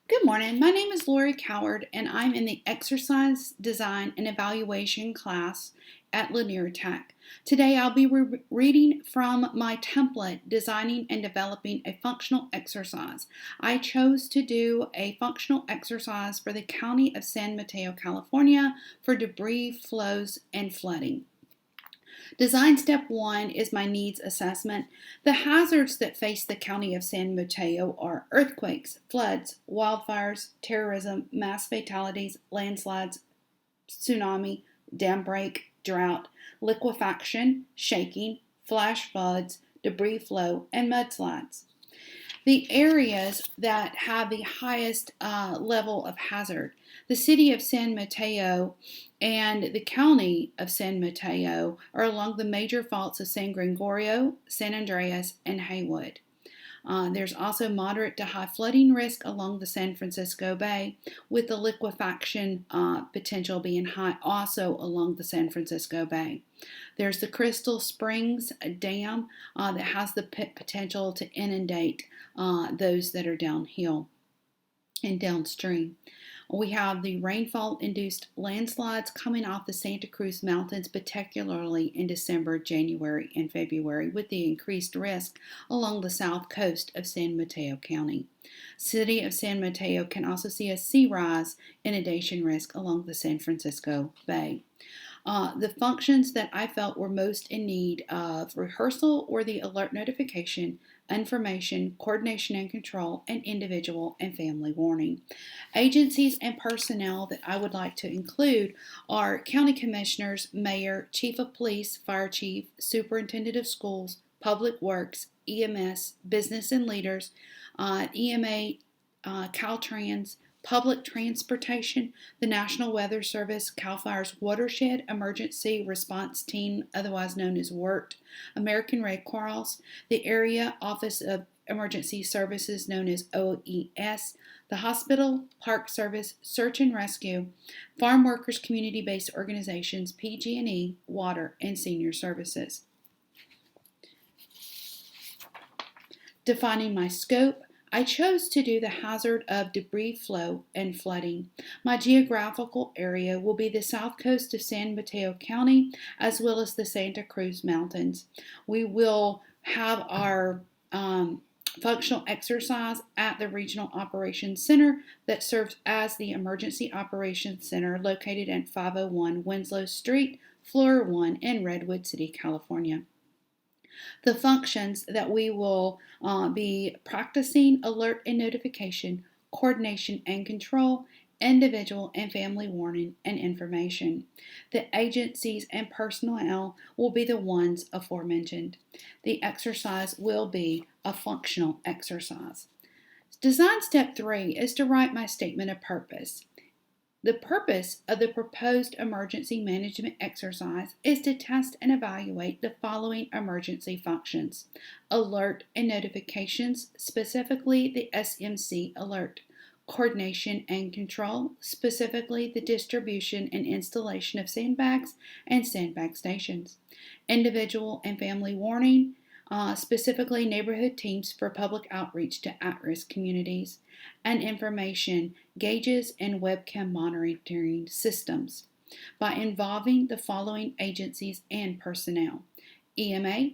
Good morning. My name is Lori Coward, and I'm in the Exercise Design and Evaluation class at Lanier Tech. Today, I'll be reading from my template, Designing and Developing a Functional Exercise. I chose to do a functional exercise for the County of San Mateo, California, for debris flows and flooding. Design step 1 is my needs assessment. The hazards that face the County of San Mateo are earthquakes, floods, wildfires, terrorism, mass fatalities, landslides, tsunami, dam break, drought, liquefaction, shaking, flash floods, debris flow, and mudslides. The areas that have the highest level of hazard. The city of San Mateo and the county of San Mateo are along the major faults of San Gregorio, San Andreas, and Haywood. There's also moderate to high flooding risk along the San Francisco Bay, with the liquefaction potential being high also along the San Francisco Bay. There's the Crystal Springs Dam that has the potential to inundate those that are downhill and downstream. We have the rainfall-induced landslides coming off the Santa Cruz Mountains, particularly in December, January, and February, with the increased risk along the south coast of San Mateo County. City of San Mateo can also see a sea rise inundation risk along the San Francisco Bay. The functions that I felt were most in need of rehearsal were the alert notification, information, coordination and control, and individual and family warning. Agencies and personnel that I would like to include are county commissioners, mayor, chief of police, fire chief, superintendent of schools, public works, EMS, business and leaders, EMA, Caltrans, public transportation, the National Weather Service, CAL FIRE's Watershed Emergency Response Team, otherwise known as WERT, American Red Cross, the Area Office of Emergency Services, known as OES, the Hospital, Park Service, Search and Rescue, Farm Workers Community-Based Organizations, PG&E, Water, and Senior Services. Defining my scope, I chose to do the hazard of debris flow and flooding. My geographical area will be the south coast of San Mateo County as well as the Santa Cruz Mountains. We will have our functional exercise at the Regional Operations Center that serves as the Emergency Operations Center located at 501 Winslow Street, Floor 1 in Redwood City, California. The functions that we will be practicing: alert and notification, coordination and control, individual and family warning, and information. The agencies and personnel will be the ones aforementioned. The exercise will be a functional exercise. Design step 3 is to write my statement of purpose. The purpose of the proposed emergency management exercise is to test and evaluate the following emergency functions: alert and notifications, specifically the SMC alert; coordination and control, specifically the distribution and installation of sandbags and sandbag stations; individual and family warning, specifically neighborhood teams for public outreach to at-risk communities; and information, gauges, and webcam monitoring systems. By involving the following agencies and personnel: EMA,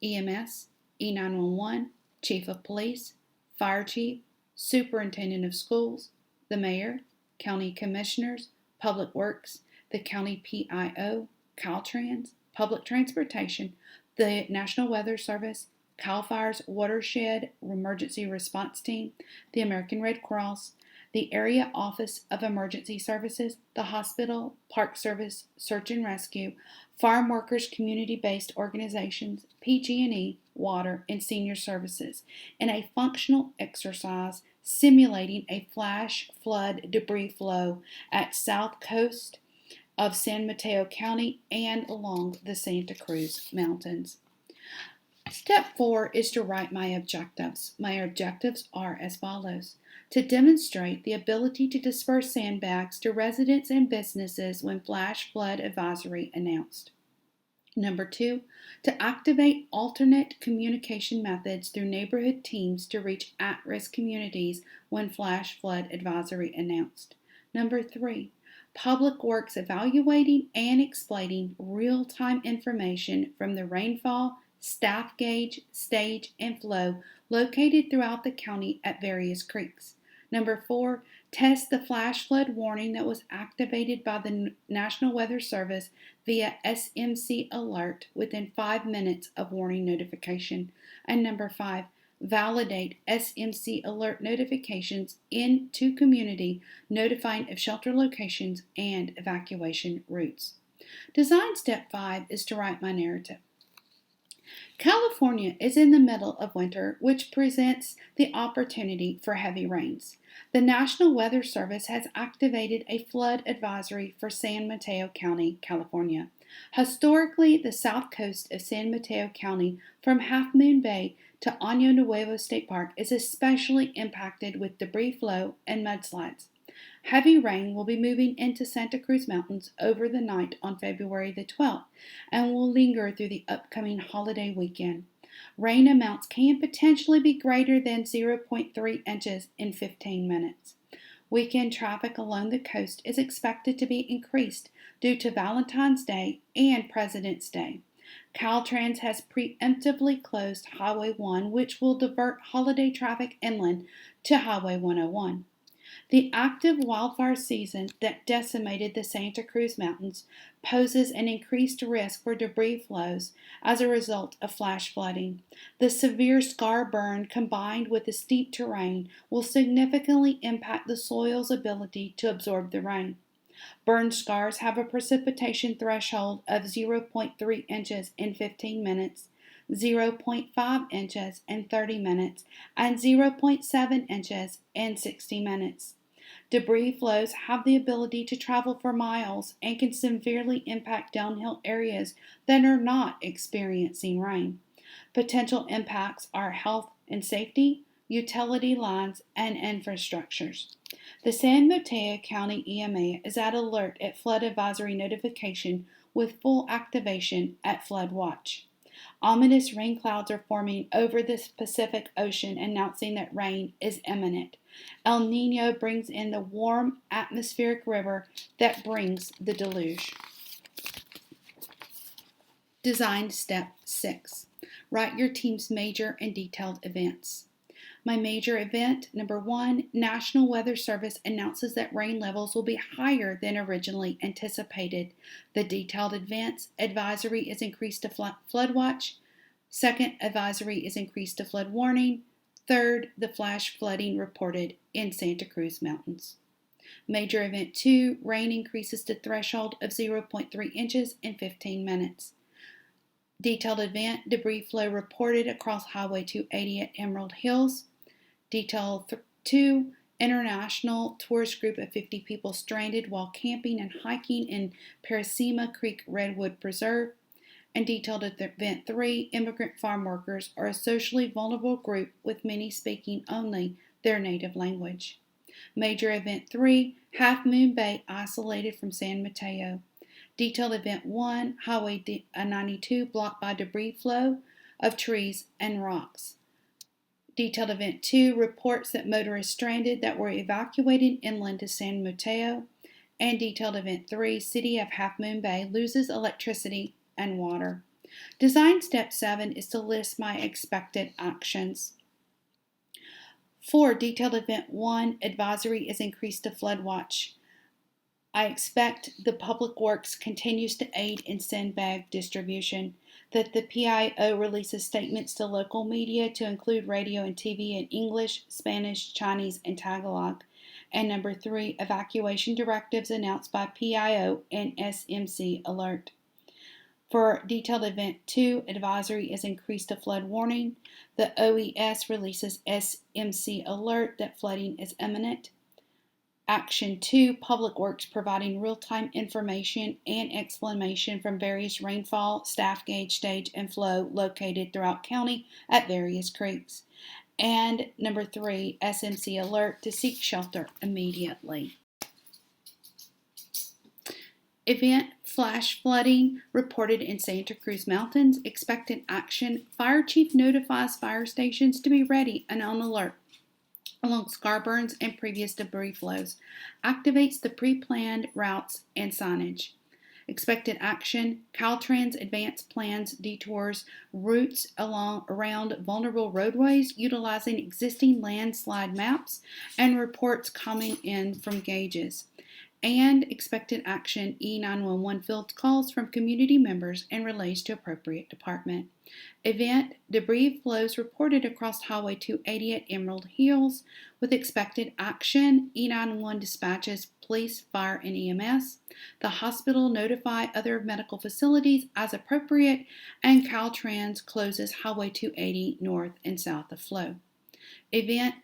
EMS, E911, Chief of Police, Fire Chief, Superintendent of Schools, the Mayor, County Commissioners, Public Works, the County PIO, Caltrans, Public Transportation, the National Weather Service, CAL FIRE's Watershed Emergency Response Team, the American Red Cross, the Area Office of Emergency Services, the Hospital, Park Service, Search and Rescue, Farm Workers Community-Based Organizations, PG&E, Water, and Senior Services, in a functional exercise simulating a flash flood debris flow at south coast of San Mateo County and along the Santa Cruz Mountains. Step 4 is to write my objectives. My objectives are as follows: to demonstrate the ability to disperse sandbags to residents and businesses when flash flood advisory announced; Number 2, to activate alternate communication methods through neighborhood teams to reach at-risk communities when flash flood advisory announced. Number 3, Public Works evaluating and explaining real-time information from the rainfall, staff gauge, stage, and flow located throughout the county at various creeks. Number 4, test the flash flood warning that was activated by the National Weather Service via SMC alert within 5 minutes of warning notification. And number 5, validate SMC alert notifications into community, notifying of shelter locations and evacuation routes. Design step 5 is to write my narrative. California is in the middle of winter, which presents the opportunity for heavy rains. The National Weather Service has activated a flood advisory for San Mateo County, California. Historically, the south coast of San Mateo County, from Half Moon Bay to Año Nuevo State Park, is especially impacted with debris flow and mudslides. Heavy rain will be moving into Santa Cruz Mountains over the night on February the 12th and will linger through the upcoming holiday weekend. Rain amounts can potentially be greater than 0.3 inches in 15 minutes. Weekend traffic along the coast is expected to be increased due to Valentine's Day and President's Day. Caltrans has preemptively closed Highway 1, which will divert holiday traffic inland to Highway 101. The active wildfire season that decimated the Santa Cruz Mountains poses an increased risk for debris flows as a result of flash flooding. The severe scar burn combined with the steep terrain will significantly impact the soil's ability to absorb the rain. Burn scars have a precipitation threshold of 0.3 inches in 15 minutes, 0.5 inches in 30 minutes, and 0.7 inches in 60 minutes. Debris flows have the ability to travel for miles and can severely impact downhill areas that are not experiencing rain. Potential impacts are health and safety, utility lines, and infrastructures. The San Mateo County EMA is at alert at flood advisory notification with full activation at flood watch. Ominous rain clouds are forming over the Pacific Ocean, announcing that rain is imminent. El Niño brings in the warm atmospheric river that brings the deluge. Design step 6. Write your team's major and detailed events. My major event, number 1, National Weather Service announces that rain levels will be higher than originally anticipated. The detailed events advisory is increased to flood watch. Second, advisory is increased to flood warning. Third, the flash flooding reported in Santa Cruz Mountains. Major event 2, rain increases to threshold of 0.3 inches in 15 minutes. Detailed event, debris flow reported across Highway 280 at Emerald Hills. Detail 2, international tourist group of 50 people stranded while camping and hiking in Parasima Creek Redwood Preserve. And detailed event 3, immigrant farm workers are a socially vulnerable group with many speaking only their native language. Major event 3, Half Moon Bay isolated from San Mateo. Detailed event 1, Highway 92 blocked by debris flow of trees and rocks. Detailed event 2, reports that motorists stranded that were evacuated inland to San Mateo. And detailed event 3, city of Half Moon Bay loses electricity and water. Design step 7 is to list my expected actions. For detailed event 1, advisory is increased to flood watch. I expect the Public Works continues to aid in sandbag distribution, that the PIO releases statements to local media to include radio and TV in English, Spanish, Chinese, and Tagalog. And number 3, evacuation directives announced by PIO and SMC alert. For detailed event 2, advisory is increased to flood warning. The OES releases SMC alert that flooding is imminent. Action 2, Public Works providing real-time information and explanation from various rainfall, staff gauge, stage, and flow located throughout county at various creeks. And number 3, SMC alert to seek shelter immediately. Event flash flooding reported in Santa Cruz Mountains. Expected action. Fire chief notifies fire stations to be ready and on alert along scar burns and previous debris flows. Activates the pre-planned routes and signage. Expected action. Caltrans advanced plans detours routes around vulnerable roadways utilizing existing landslide maps and reports coming in from gauges. And expected action. E911 fields calls from community members and relays to appropriate department. Event debris flows reported across Highway 280 at Emerald Hills. With expected action, E911 dispatches police, fire, and EMS. The hospital notify other medical facilities as appropriate, and Caltrans closes Highway 280 north and south of flow. Event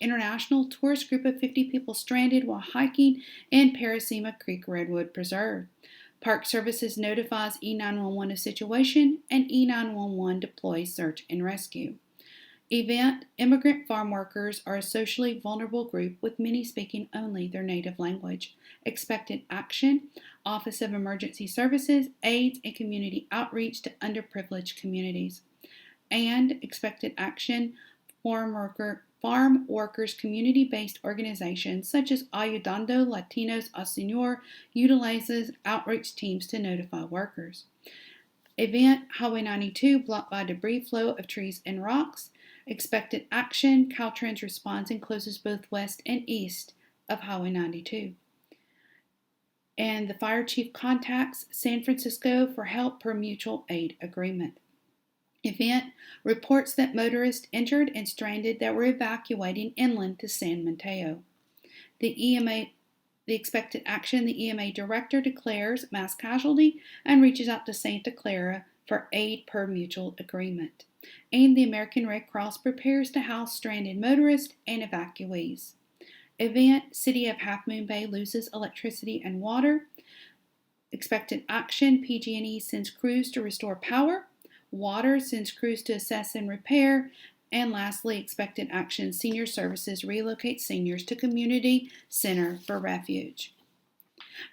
international tourist group of 50 people stranded while hiking in Parasima Creek Redwood Preserve. Park Services notifies E911 of situation, and E911 deploys search and rescue. Event immigrant farm workers are a socially vulnerable group with many speaking only their native language. Expected action. Office of Emergency Services aids and community outreach to underprivileged communities. And expected action. Farm workers community-based organizations such as Ayudando Latinos a Señor utilizes outreach teams to notify workers. Event Highway 92 blocked by debris flow of trees and rocks. Expected action. Caltrans responds and closes both west and east of Highway 92. And the fire chief contacts San Francisco for help per mutual aid agreement. Event reports that motorists injured and stranded that were evacuating inland to San Mateo. The expected action. The EMA director declares mass casualty and reaches out to Santa Clara for aid per mutual agreement. And the American Red Cross prepares to house stranded motorists and evacuees. Event City of Half Moon Bay loses electricity and water. Expected action. PG&E sends crews to restore power. Water sends crews to assess and repair. And lastly, expected action. Senior Services relocates seniors to Community Center for Refuge.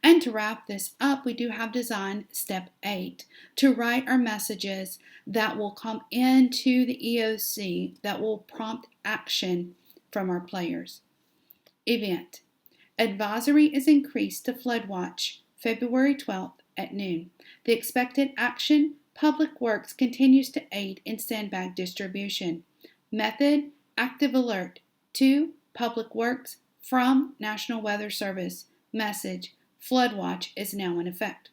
And to wrap this up, we do have design step 8 to write our messages that will come into the EOC that will prompt action from our players. Event. Advisory is increased to flood watch February 12th at noon. The expected action. Public Works continues to aid in sandbag distribution. Method, active alert. 2. Public Works from National Weather Service. Message, flood watch is now in effect.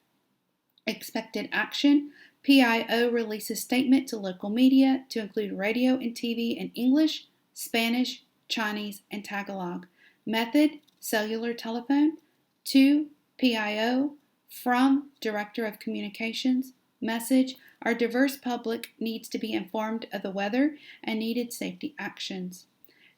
Expected action. PIO releases statement to local media to include radio and TV in English, Spanish, Chinese, and Tagalog. Method, cellular telephone. 2. PIO from Director of Communications. Message, our diverse public needs to be informed of the weather and needed safety actions.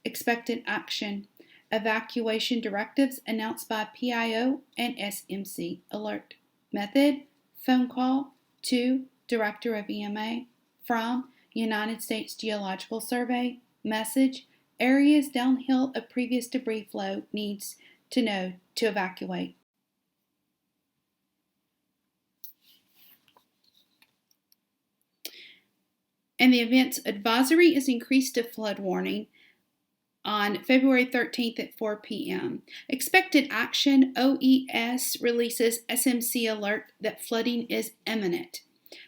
Expected action. Evacuation directives announced by PIO and SMC alert. Method, phone call to Director of EMA from United States Geological Survey. Message, areas downhill of previous debris flow needs to know to evacuate. And the event's advisory is increased to flood warning on February 13th at 4 p.m. Expected action. OES releases SMC alert that flooding is imminent.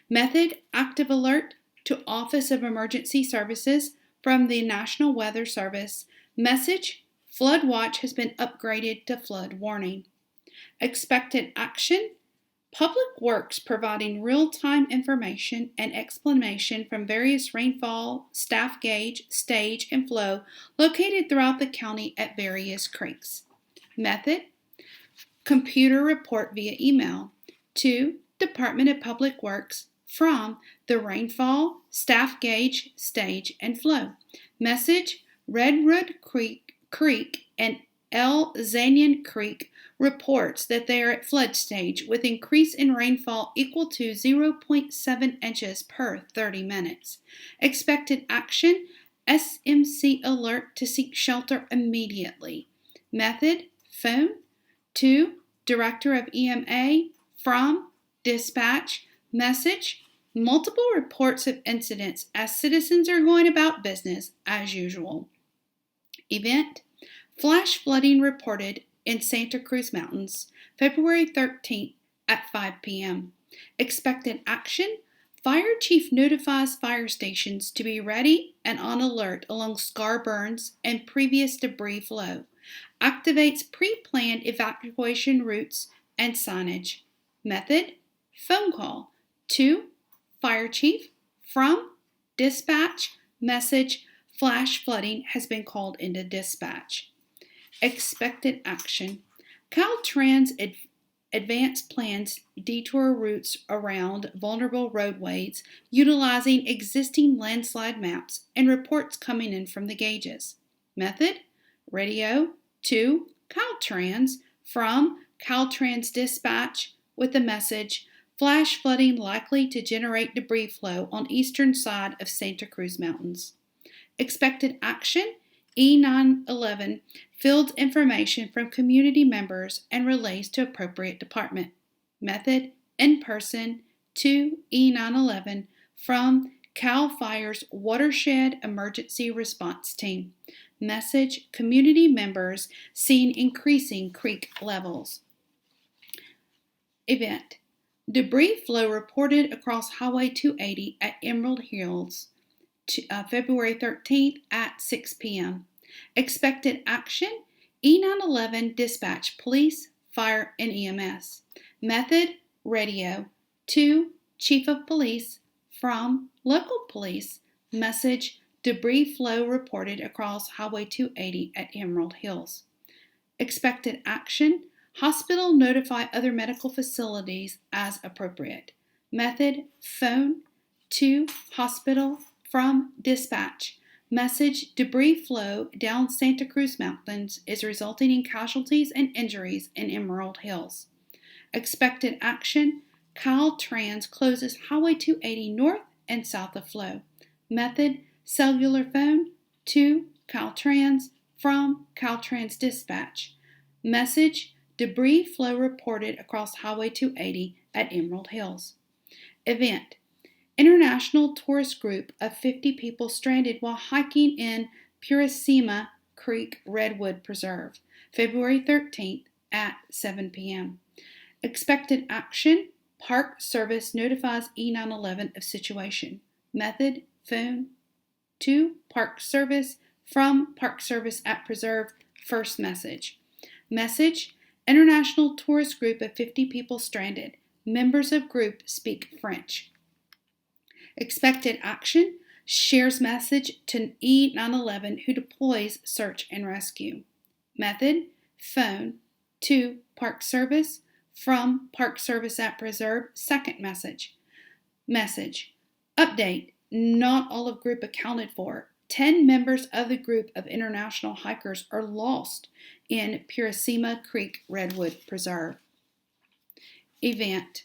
Method, active alert to Office of Emergency Services from the National Weather Service. Message, flood watch has been upgraded to flood warning. Expected action. Public Works providing real-time information and explanation from various rainfall, staff gauge, stage, and flow located throughout the county at various creeks. Method, computer report via email to Department of Public Works from the rainfall, staff gauge, stage, and flow. Message, Redwood Creek and El Zanian Creek reports that they are at flood stage with increase in rainfall equal to 0.7 inches per 30 minutes. Expected action, SMC alert to seek shelter immediately. Method, phone to Director of EMA from dispatch. Message, multiple reports of incidents as citizens are going about business as usual. Event, flash flooding reported in Santa Cruz Mountains, February 13th at 5 p.m. Expected action, fire chief notifies fire stations to be ready and on alert along scar burns and previous debris flow. Activates pre-planned evacuation routes and signage. Method, phone call to fire chief from dispatch. Message, flash flooding has been called into dispatch. Expected action, Caltrans advanced plans detour routes around vulnerable roadways utilizing existing landslide maps and reports coming in from the gauges. Method, radio to Caltrans from Caltrans dispatch with the message, flash flooding likely to generate debris flow on eastern side of Santa Cruz Mountains. Expected action, E911 fields information from community members and relays to appropriate department. Method, in person to E911 from CAL FIRE's Watershed Emergency Response Team. Message, community members seeing increasing creek levels. Event, debris flow reported across Highway 280 at Emerald Hills, February 13th at 6 p.m. Expected action, E911 dispatch police, fire, and EMS. Method, radio to chief of police from local police. Message, debris flow reported across Highway 280 at Emerald Hills. Expected action, hospital notify other medical facilities as appropriate. Method, phone to hospital from dispatch. Message, debris flow down Santa Cruz Mountains is resulting in casualties and injuries in Emerald Hills. Expected action, Caltrans closes Highway 280 north and south of flow. Method, cellular phone to Caltrans from Caltrans dispatch. Message, debris flow reported across Highway 280 at Emerald Hills. Event, international tourist group of 50 people stranded while hiking in Puracima Creek Redwood Preserve, February 13th at 7 p.m. Expected action, Park Service notifies E911 of situation. Method, phone to Park Service from Park Service at Preserve, first message. Message, international tourist group of 50 people stranded. Members of group speak French. Expected action, shares message to E911 who deploys search and rescue. Method, phone to Park Service from Park Service at Preserve, second message. Message, update, not all of group accounted for. 10 members of the group of international hikers are lost in Puracima Creek Redwood Preserve. Event,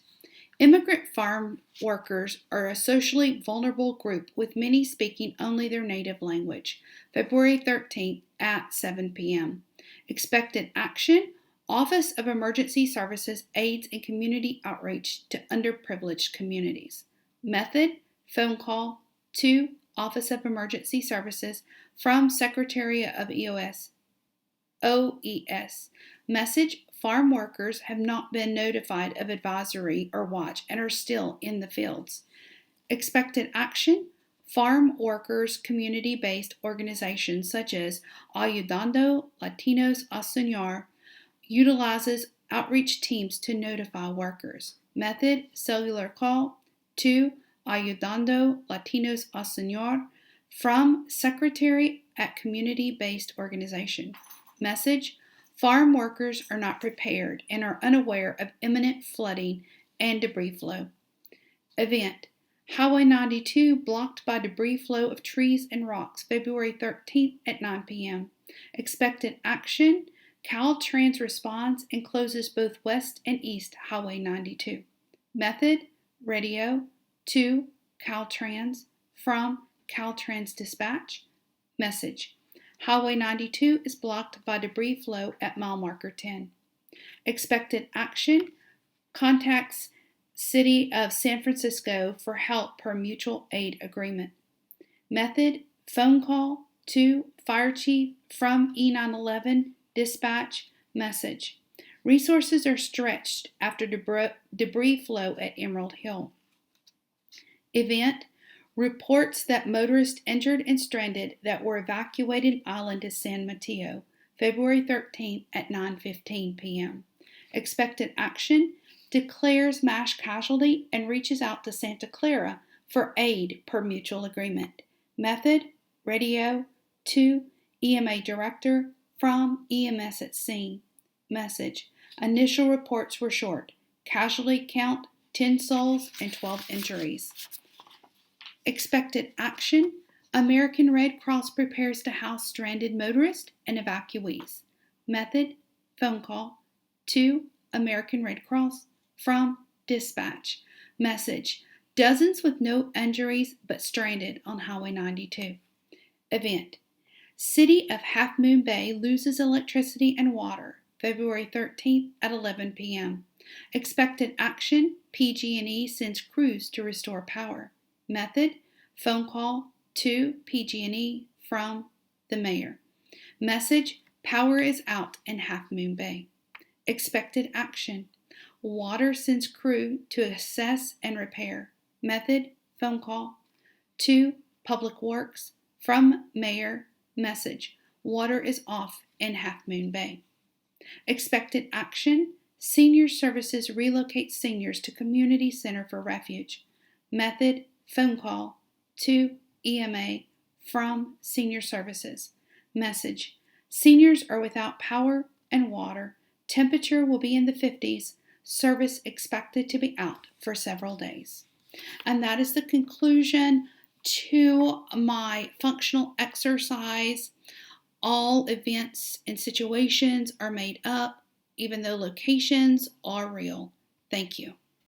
immigrant farm workers are a socially vulnerable group with many speaking only their native language. February 13th at 7 p.m. Expected action, Office of Emergency Services aids in community outreach to underprivileged communities. Method, phone call to Office of Emergency Services from Secretariat of OES. Message, farm workers have not been notified of advisory or watch and are still in the fields. Expected action, farm workers community-based organizations such as Ayudando Latinos a Soñar utilizes outreach teams to notify workers. Method, cellular call to Ayudando Latinos a Soñar from Secretary at Community-Based Organization. Message, farm workers are not prepared and are unaware of imminent flooding and debris flow. Event, Highway 92 blocked by debris flow of trees and rocks, February 13th at 9 p.m. Expected action, Caltrans responds and closes both west and east Highway 92. Method, radio to Caltrans from Caltrans dispatch. Message, Highway 92 is blocked by debris flow at mile marker 10. Expected action, Contacts City of San Francisco for help per mutual aid agreement. Method, phone call to Fire Chief from E911 dispatch message. Resources are stretched after debris flow at Emerald Hill. Event, reports that motorists injured and stranded that were evacuated island to San Mateo, February 13th at 9:15 p.m. Expected action, declares mass casualty and reaches out to Santa Clara for aid per mutual agreement. Method, radio to EMA director from EMS at scene. Message, initial reports were short. Casualty count 10 souls and 12 injuries. Expected action, American Red Cross prepares to house stranded motorists and evacuees. Method, phone call to American Red Cross from dispatch. Message, dozens with no injuries but stranded on Highway 92. Event, City of Half Moon Bay loses electricity and water, February 13th at 11 p.m. Expected action, PG&E sends crews to restore power. Method, phone call to PG&E from the mayor. Message, power is out in Half Moon Bay. Expected action, water sends crew to assess and repair. Method, phone call to Public Works from mayor. Message, water is off in Half Moon Bay. Expected action, Senior Services relocates seniors to Community Center for Refuge. Method, phone call to EMA from Senior Services. Message, seniors are without power and water. Temperature will be in the 50s. Service expected to be out for several days. And that is the conclusion to my functional exercise. All events and situations are made up, even though locations are real. Thank you.